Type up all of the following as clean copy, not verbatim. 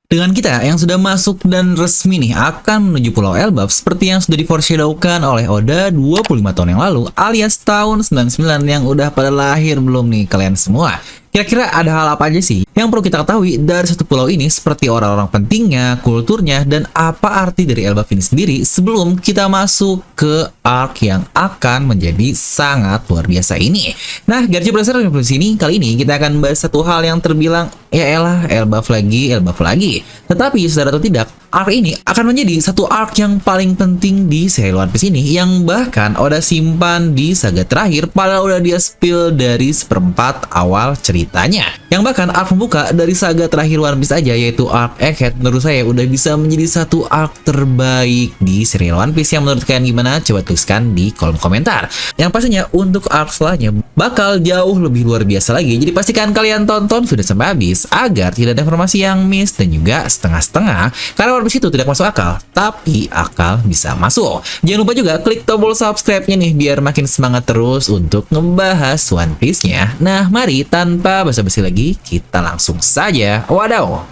Dengan kita yang sudah masuk dan resmi nih akan menuju Pulau Elbaf seperti yang sudah diforeshadowkan oleh Oda 25 tahun yang lalu alias tahun 99 yang udah pada lahir belum nih kalian semua? Kira-kira ada hal apa aja sih yang perlu kita ketahui dari satu pulau ini seperti orang-orang pentingnya, kulturnya, dan apa arti dari Elbaf ini sendiri sebelum kita masuk ke arc yang akan menjadi sangat luar biasa ini. Nah, garis besar di sini kali ini kita akan bahas satu hal yang terbilang ya elah Elbaf lagi, Elbaf lagi. Tetapi sadar atau tidak, arc ini akan menjadi satu arc yang paling penting di serial One Piece ini yang bahkan Oda simpan di saga terakhir padahal udah dia spill dari seperempat awal ceritanya. Yang bahkan arc pembuka dari saga terakhir One Piece aja yaitu arc Egghead menurut saya udah bisa menjadi satu arc terbaik di serial One Piece. Yang menurut kalian gimana? Coba tuliskan di kolom komentar. Yang pastinya untuk arc setelahnya bakal jauh lebih luar biasa lagi. Jadi pastikan kalian tonton video sampai habis agar tidak ada informasi yang miss dan juga setengah-setengah karena One Piece itu tidak masuk akal, tapi akal bisa masuk. Jangan lupa juga klik tombol subscribe-nya nih biar makin semangat terus untuk ngebahas One Piece-nya. Nah, mari tanpa basa-basi lagi kita langsung saja. Wadaw.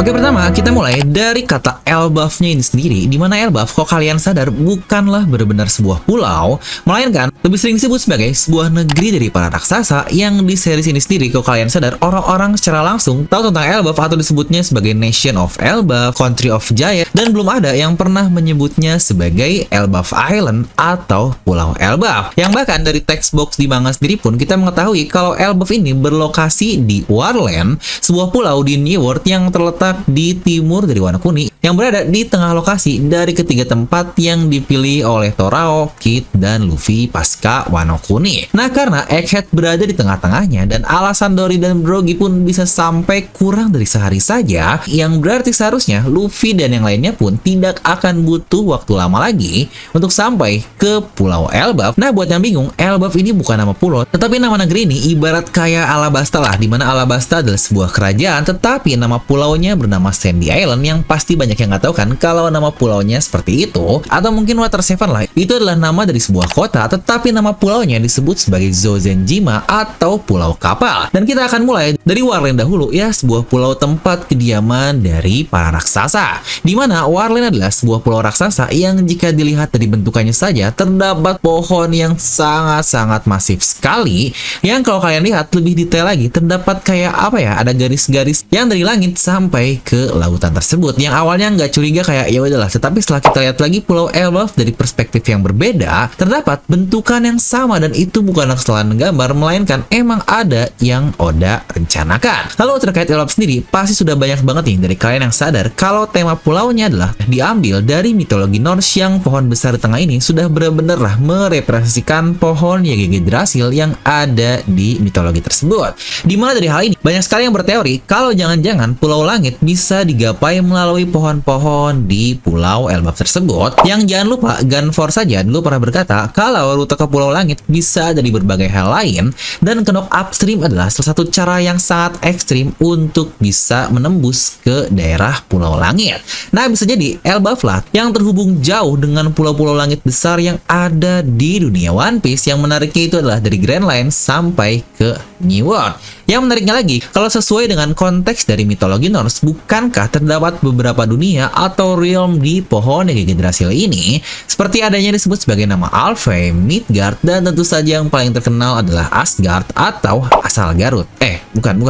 Oke, pertama kita mulai dari kata Elbaf-nya ini sendiri, di mana Elbaf, kok kalian sadar, bukanlah benar-benar sebuah pulau, melainkan lebih sering disebut sebagai sebuah negeri dari para raksasa yang di series ini sendiri, kok kalian sadar, orang-orang secara langsung tahu tentang Elbaf atau disebutnya sebagai Nation of Elbaf, Country of Giants, dan belum ada yang pernah menyebutnya sebagai Elbaf Island atau Pulau Elbaf. Yang bahkan dari text box di manga sendiri pun kita mengetahui kalau Elbaf ini berlokasi di Warland, sebuah pulau di New World yang terletak di timur dari Wano Kuni yang berada di tengah lokasi dari ketiga tempat yang dipilih oleh Torao, Kid, dan Luffy pasca Wano Kuni. Nah, karena Egghead berada di tengah-tengahnya dan alasan Dory dan Brogy pun bisa sampai kurang dari sehari saja, yang berarti seharusnya Luffy dan yang lainnya pun tidak akan butuh waktu lama lagi untuk sampai ke Pulau Elbaf. Nah, buat yang bingung, Elbaf ini bukan nama pulau, tetapi nama negeri ini ibarat kayak Alabasta lah, dimana Alabasta adalah sebuah kerajaan, tetapi nama pulaunya bernama Sandy Island yang pasti banyak yang nggak tahu kan kalau nama pulaunya seperti itu. Atau mungkin Water Seven lah, itu adalah nama dari sebuah kota, tetapi nama pulaunya disebut sebagai Zozenjima atau Pulau Kapal. Dan kita akan mulai dari Warland dahulu ya, sebuah pulau tempat kediaman dari para raksasa. Dimana Warland adalah sebuah pulau raksasa yang jika dilihat dari bentukannya saja terdapat pohon yang sangat-sangat masif sekali. Yang kalau kalian lihat lebih detail lagi terdapat kayak apa ya, ada garis-garis yang dari langit sampai ke lautan tersebut. Yang awalnya nggak curiga kayak ya udahlah, tetapi setelah kita lihat lagi Pulau Elbaf dari perspektif yang berbeda, terdapat bentukan yang sama dan itu bukan kesalahan gambar, melainkan emang ada yang Oda rencanakan. Lalu terkait Elbaf sendiri, pasti sudah banyak banget nih dari kalian yang sadar kalau tema pulaunya adalah diambil dari mitologi Norse yang pohon besar di tengah ini sudah benar-benar lah merepresentasikan pohon Yggdrasil yang ada di mitologi tersebut. Dimana dari hal ini banyak sekali yang berteori kalau jangan-jangan Pulau Langit bisa digapai melalui pohon-pohon di Pulau Elbaf tersebut. Yang jangan lupa, Gunfor saja dulu pernah berkata kalau rute ke Pulau Langit bisa dari berbagai hal lain, dan kenok upstream adalah salah satu cara yang sangat ekstrim untuk bisa menembus ke daerah Pulau Langit. Nah, bisa jadi Elbaf lah yang terhubung jauh dengan pulau-pulau langit besar yang ada di dunia One Piece. Yang menariknya itu adalah dari Grand Line sampai ke New World. Yang menariknya lagi, kalau sesuai dengan konteks dari mitologi Norse, bukankah terdapat beberapa dunia atau realm di pohon Yggdrasil ini seperti adanya disebut sebagai nama Alfheim, Midgard, dan tentu saja yang paling terkenal adalah Asgard atau asal Garut. Bukan.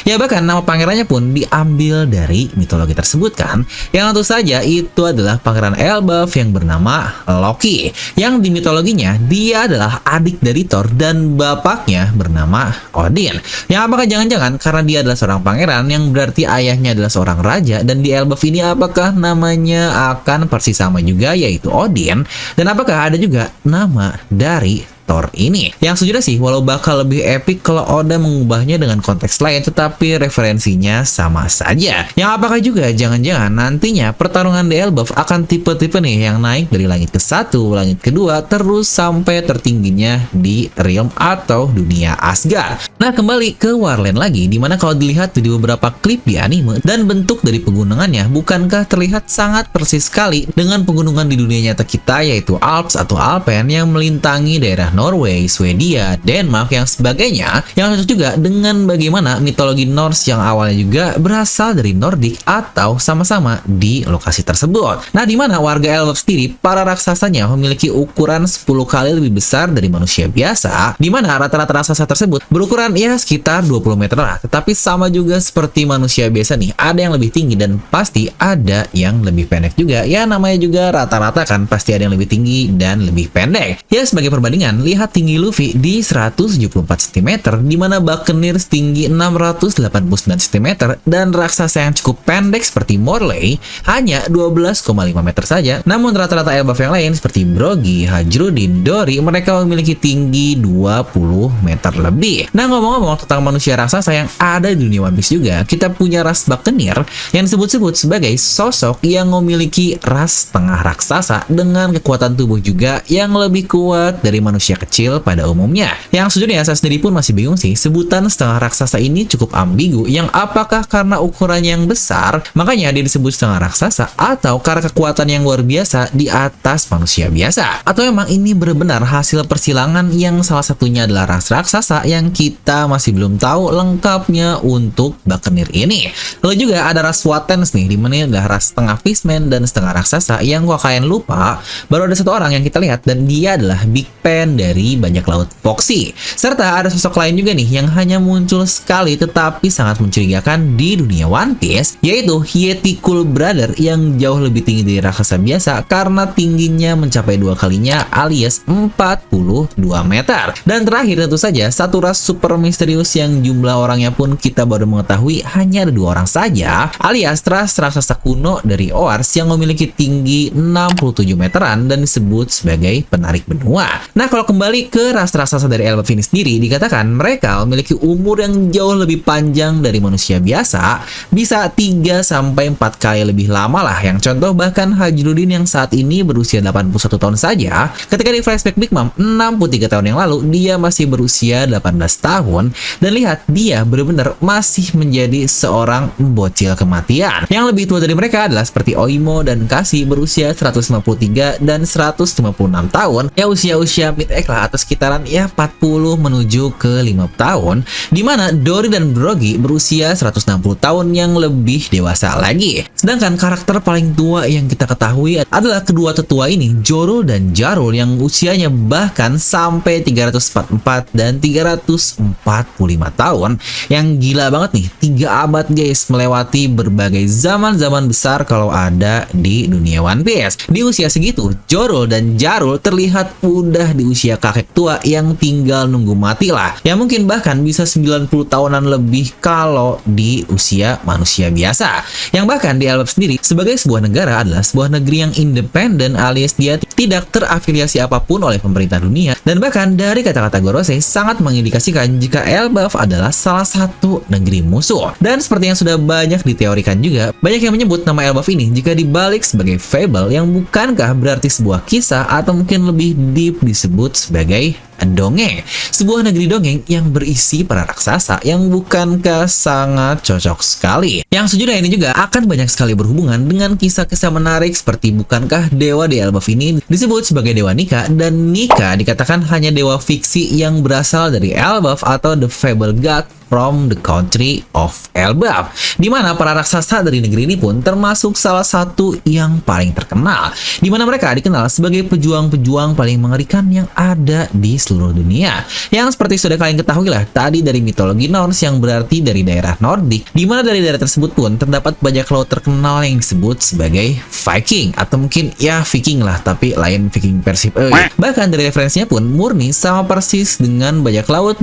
Ya, bahkan nama pangerannya pun diambil dari mitologi tersebut kan. Yang tentu saja itu adalah pangeran Elbaf yang bernama Loki. Yang di mitologinya dia adalah adik dari Thor dan bapaknya bernama Odin. Yang apakah jangan-jangan karena dia adalah seorang pangeran yang berarti ayahnya adalah seorang raja, dan di Elbaf ini apakah namanya akan persis sama juga yaitu Odin, dan apakah ada juga nama dari Thor ini. Yang sejujurnya sih, walau bakal lebih epic kalau Oda mengubahnya dengan konteks lain, tetapi referensinya sama saja. Yang apakah juga jangan-jangan nantinya pertarungan di Elbaf akan tipe-tipe nih yang naik dari langit ke-1, langit kedua, terus sampai tertingginya di realm atau dunia Asgard. Nah, kembali ke Warland lagi, dimana kalau dilihat di beberapa klip di anime dan bentuk dari pegunungannya, bukankah terlihat sangat persis sekali dengan pegunungan di dunia nyata kita, yaitu Alps atau Alpen yang melintangi daerah Norway, Swedia, Denmark, yang sebagainya, yang cocok juga dengan bagaimana mitologi Norse yang awalnya juga berasal dari Nordik atau sama-sama di lokasi tersebut. Nah, dimana warga Elbaf sendiri, para raksasanya memiliki ukuran 10 kali lebih besar dari manusia biasa, dimana rata-rata raksasa tersebut berukuran ya sekitar 20 meter lah, tetapi sama juga seperti manusia biasa nih, ada yang lebih tinggi dan pasti ada yang lebih pendek juga. Ya, namanya juga rata-rata kan, pasti ada yang lebih tinggi dan lebih pendek. Ya, sebagai perbandingan, lihat tinggi Luffy di 174 cm, dimana Buccaneer setinggi 689 cm, dan raksasa yang cukup pendek seperti Morley hanya 12,5 meter saja. Namun rata-rata Elbaf yang lain seperti Brogy, Hajrudin, Dory, mereka memiliki tinggi 20 meter lebih. Nah, ngomong-ngomong tentang manusia raksasa yang ada di dunia One Piece juga, kita punya ras Buccaneer yang disebut-sebut sebagai sosok yang memiliki ras tengah raksasa dengan kekuatan tubuh juga yang lebih kuat dari manusia kecil pada umumnya. Yang sejujurnya saya sendiri pun masih bingung sih, sebutan setengah raksasa ini cukup ambigu, yang apakah karena ukurannya yang besar makanya dia disebut setengah raksasa, atau karena kekuatan yang luar biasa di atas manusia biasa, atau memang ini benar-benar hasil persilangan yang salah satunya adalah ras raksasa yang kita masih belum tahu lengkapnya untuk Buccaneer ini. Lalu juga ada ras Watens nih, dimana ini adalah ras setengah fishman dan setengah raksasa yang kalau kalian lupa, baru ada satu orang yang kita lihat dan dia adalah Big Pen dari Bajak Laut Foxy. Serta ada sosok lain juga nih yang hanya muncul sekali tetapi sangat mencurigakan di dunia One Piece, yaitu Yeti Cool Brother yang jauh lebih tinggi dari raksasa biasa karena tingginya mencapai 2 kalinya alias 42 meter. Dan terakhir tentu saja satu ras super misterius yang jumlah orangnya pun kita baru mengetahui hanya ada 2 orang saja, alias ras raksasa kuno dari Oars yang memiliki tinggi 67 meteran dan disebut sebagai penarik benua. Nah, kalau kembali ke ras raksasa dari Elbaf ini sendiri, dikatakan mereka memiliki umur yang jauh lebih panjang dari manusia biasa, bisa 3-4 kali lebih lama lah. Yang contoh bahkan Hajrudin yang saat ini berusia 81 tahun saja, ketika di flashback Big Mom 63 tahun yang lalu dia masih berusia 18 tahun, dan lihat dia benar-benar masih menjadi seorang bocil kematian. Yang lebih tua dari mereka adalah seperti Oimo dan Kasi berusia 153 dan 156 tahun, ya usia-usia mid-age lah, atau sekitaran ya 40 menuju ke 50 tahun, dimana Dory dan Brogy berusia 160 tahun yang lebih dewasa lagi. Sedangkan karakter paling tua yang kita ketahui adalah kedua tetua ini, Jorul dan Jarul, yang usianya bahkan sampai 344 dan 345 tahun, yang gila banget nih, 3 abad guys, melewati berbagai zaman-zaman besar kalau ada di dunia One Piece. Di usia segitu, Jorul dan Jarul terlihat udah di usia kakek tua yang tinggal nunggu mati lah, yang mungkin bahkan bisa 90 tahunan lebih kalau di usia manusia biasa. Yang bahkan di Elbaf sendiri sebagai sebuah negara adalah sebuah negeri yang independen, alias dia tidak terafiliasi apapun oleh pemerintah dunia, dan bahkan dari kata-kata Gorosei sangat mengindikasikan jika Elbaf adalah salah satu negeri musuh. Dan seperti yang sudah banyak diteorikan juga, banyak yang menyebut nama Elbaf ini jika dibalik sebagai fable, yang bukankah berarti sebuah kisah atau mungkin lebih deep disebut sebagai dongeng, sebuah negeri dongeng yang berisi para raksasa, yang bukankah sangat cocok sekali. Yang sejujurnya ini juga akan banyak sekali berhubungan dengan kisah-kisah menarik seperti bukankah dewa di Elbaf ini disebut sebagai dewa Nika, dan Nika dikatakan hanya dewa fiksi yang berasal dari Elbaf atau the fable god from the country of Elbaf, di mana para raksasa dari negeri ini pun termasuk salah satu yang paling terkenal, di mana mereka dikenal sebagai pejuang-pejuang paling mengerikan yang ada di seluruh dunia. Yang seperti sudah kalian ketahui lah tadi dari mitologi Norse yang berarti dari daerah Nordik, di mana dari daerah tersebut pun terdapat bajak laut terkenal yang disebut sebagai Viking, atau mungkin ya Viking lah, tapi lain Viking Persib. Bahkan dari referensinya pun murni sama persis dengan bajak laut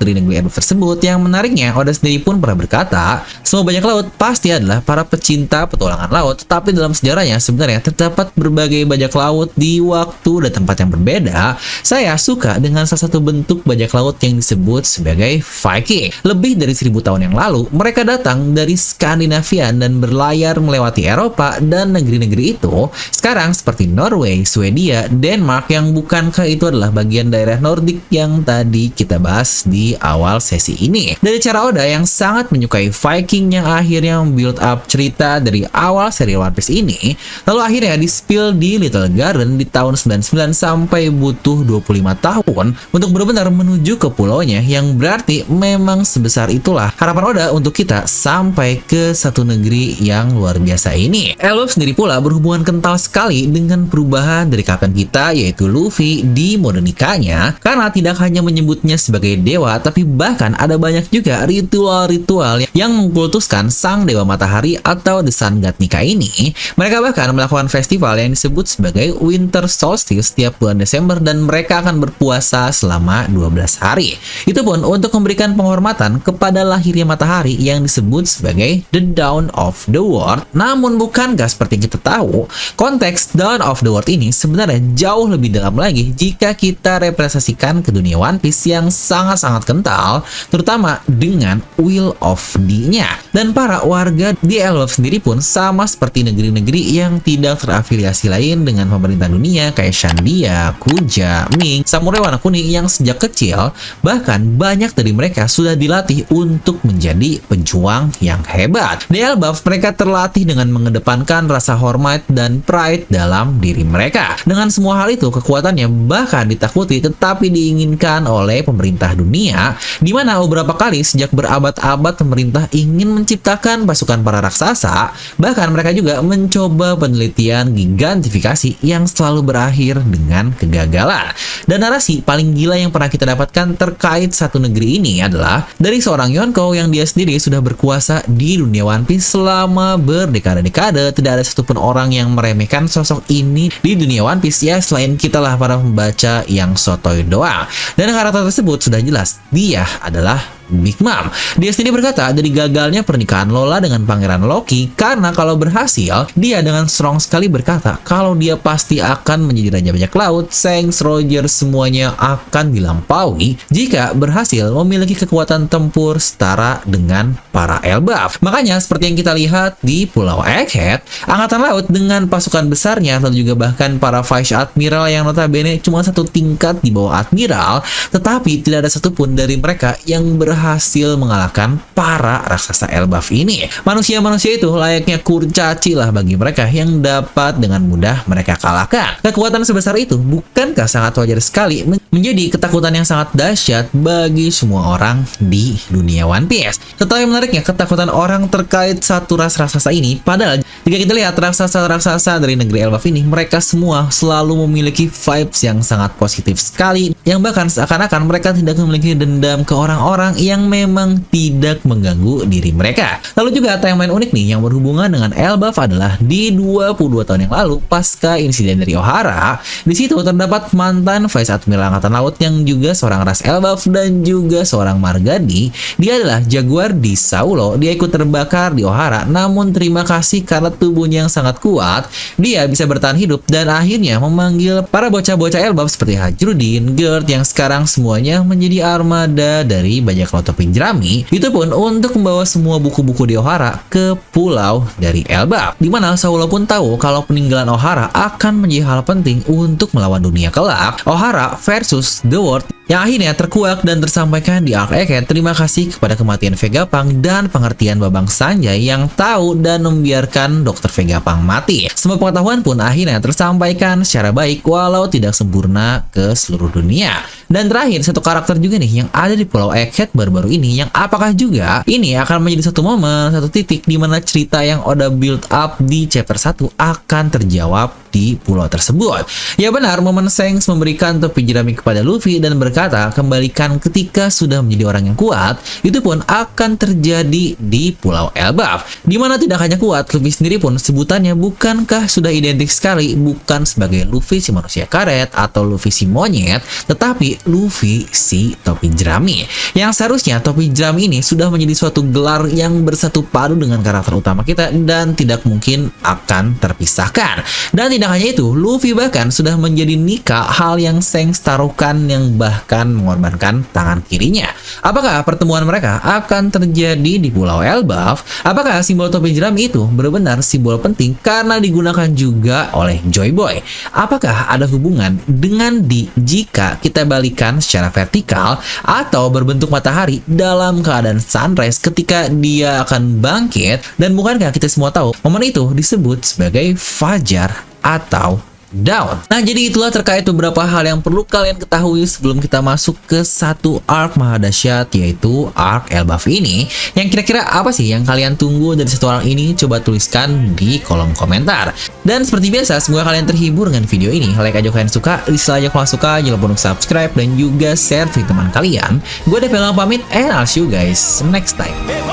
dari negeri Elbaf tersebut, yang menariknya, Oda sendiri pun pernah berkata, semua bajak laut pasti adalah para pecinta petualangan laut, tetapi dalam sejarahnya sebenarnya terdapat berbagai bajak laut di waktu dan tempat yang berbeda. Saya suka dengan salah satu bentuk bajak laut yang disebut sebagai Viking. Lebih dari 1000 tahun yang lalu, mereka datang dari Skandinavia dan berlayar melewati Eropa dan negeri-negeri itu sekarang seperti Norway, Swedia, Denmark, yang bukankah itu adalah bagian daerah Nordik yang tadi kita bahas di awal sesi ini. Dari cara Oda yang sangat menyukai Viking yang akhirnya build up cerita dari awal seri One Piece ini, lalu akhirnya di-spill di Little Garden di tahun 99 sampai butuh 25 tahun untuk benar-benar menuju ke pulaunya, yang berarti memang sebesar itulah harapan Oda untuk kita sampai ke satu negeri yang luar biasa ini. Elbaf sendiri pula berhubungan kental sekali dengan perubahan dari kapten kita yaitu Luffy di mode nikahnya, karena tidak hanya menyebutnya sebagai dewa, tapi bahkan ada banyak juga ritual-ritual yang mengkultuskan sang dewa matahari atau The Sun God nikah ini. Mereka bahkan melakukan festival yang disebut sebagai Winter Solstice setiap bulan Desember dan mereka akan berpuasa selama 12 hari. Itu pun untuk memberikan penghormatan kepada lahirnya matahari yang disebut sebagai The Dawn of the World. Namun bukankah seperti yang kita tahu, konteks Dawn of the World ini sebenarnya jauh lebih dalam lagi jika kita representasikan ke dunia One Piece yang sangat-sangat kental, terutama dengan Will of D-nya. Dan para warga di Elbaf sendiri pun sama seperti negeri-negeri yang tidak terafiliasi lain dengan pemerintah dunia kayak Shandia, Kuja, Ming, Samurai Warna Kuning yang sejak kecil bahkan banyak dari mereka sudah dilatih untuk menjadi pejuang yang hebat. Di Elbaf mereka terlatih dengan mengedepankan rasa hormat dan pride dalam diri mereka. Dengan semua hal itu, kekuatannya bahkan ditakuti tetapi diinginkan oleh pemerintah dunia, di mana beberapa kali sejak berabad-abad pemerintah ingin menciptakan pasukan para raksasa. Bahkan mereka juga mencoba penelitian gigantifikasi yang selalu berakhir dengan kegagalan. Dan narasi paling gila yang pernah kita dapatkan terkait satu negeri ini adalah dari seorang Yonko yang dia sendiri sudah berkuasa di dunia One Piece selama berdekade-dekade. Tidak ada satupun orang yang meremehkan sosok ini di dunia One Piece ya, selain kita lah para pembaca yang sotoy doang. Dan karakter tersebut sudah jelas dia adalah Big Mom. Dia sendiri berkata dari gagalnya pernikahan Lola dengan Pangeran Loki, karena kalau berhasil, dia dengan strong sekali berkata kalau dia pasti akan menjadi Raja Bajak Laut, Shanks, Roger, semuanya akan dilampaui jika berhasil memiliki kekuatan tempur setara dengan para Elbaf. Makanya seperti yang kita lihat di Pulau Egghead, Angkatan Laut dengan pasukan besarnya, lalu juga bahkan para Vice Admiral yang notabene cuma satu tingkat di bawah Admiral, tetapi tidak ada satupun dari mereka yang berhasil mengalahkan para raksasa Elbaf ini. Manusia-manusia itu layaknya kurcaci lah bagi mereka yang dapat dengan mudah mereka kalahkan. Kekuatan sebesar itu bukankah sangat wajar sekali menjadi ketakutan yang sangat dahsyat bagi semua orang di dunia One Piece. Tetapi menariknya, ketakutan orang terkait satu ras raksasa ini, padahal jika kita lihat raksasa-raksasa dari negeri Elbaf ini, mereka semua selalu memiliki vibes yang sangat positif sekali, yang bahkan seakan-akan mereka tidak memiliki dendam ke orang-orang yang memang tidak mengganggu diri mereka. Lalu juga timeline unik nih yang berhubungan dengan Elbaf adalah di 22 tahun yang lalu pasca insiden dari Ohara. Di situ terdapat mantan Vice Admiral Angkatan Laut yang juga seorang ras Elbaf dan juga seorang Margadi. Dia adalah Jaguar di Saulo. Dia ikut terbakar di Ohara, namun terima kasih karena tubuhnya yang sangat kuat, dia bisa bertahan hidup dan akhirnya memanggil para bocah-bocah Elbaf seperti Hajrudin, Gerd yang sekarang semuanya menjadi armada dari bajak laut topi jerami. Itu pun untuk membawa semua buku-buku di Ohara ke pulau dari Elbaf, dimana Saulo pun tahu kalau peninggalan Ohara akan menjadi hal penting untuk melawan dunia kelak. Ohara versus The World yang akhirnya terkuak dan tersampaikan di Arc Egghead. Terima kasih kepada kematian Vegapunk dan pengertian Babang Sanjay yang tahu dan membiarkan Dr. Vegapunk mati. Semua pengetahuan pun akhirnya tersampaikan secara baik walau tidak sempurna ke seluruh dunia. Dan terakhir, satu karakter juga nih yang ada di Pulau Egghead baru-baru ini, yang apakah juga ini akan menjadi satu momen, satu titik di mana cerita yang Oda build up di chapter 1 akan terjawab di pulau tersebut. Ya benar, momen Shanks memberikan topi jerami kepada Luffy dan berkata kembalikan ketika sudah menjadi orang yang kuat, itu pun akan terjadi di Pulau Elbaf, di mana tidak hanya kuat, Luffy sendiri sendiri pun sebutannya bukankah sudah identik sekali, bukan sebagai Luffy si manusia karet atau Luffy si monyet, tetapi Luffy si topi jerami. Yang seharusnya topi jerami ini sudah menjadi suatu gelar yang bersatu padu dengan karakter utama kita dan tidak mungkin akan terpisahkan. Dan tidak hanya itu, Luffy bahkan sudah menjadi Nika, hal yang Shanks taruhkan yang bahkan mengorbankan tangan kirinya. Apakah pertemuan mereka akan terjadi di Pulau Elbaf? Apakah simbol topi jerami itu benar-benar simbol penting karena digunakan juga oleh Joy Boy? Apakah ada hubungan dengan jika kita balikan secara vertikal atau berbentuk matahari dalam keadaan sunrise ketika dia akan bangkit? Dan bukankah kita semua tahu momen itu disebut sebagai fajar atau dawn? Nah, jadi itulah terkait beberapa hal yang perlu kalian ketahui sebelum kita masuk ke satu arc mahadasyat, yaitu arc Elbaf ini. Yang kira-kira apa sih yang kalian tunggu dari satu arc ini? Coba tuliskan di kolom komentar. Dan seperti biasa, semoga kalian terhibur dengan video ini. Like aja kalian suka, dislike aja kalau suka, jangan lupa untuk subscribe dan juga share video teman kalian. Gue Develang pamit, and I'll see you guys next time.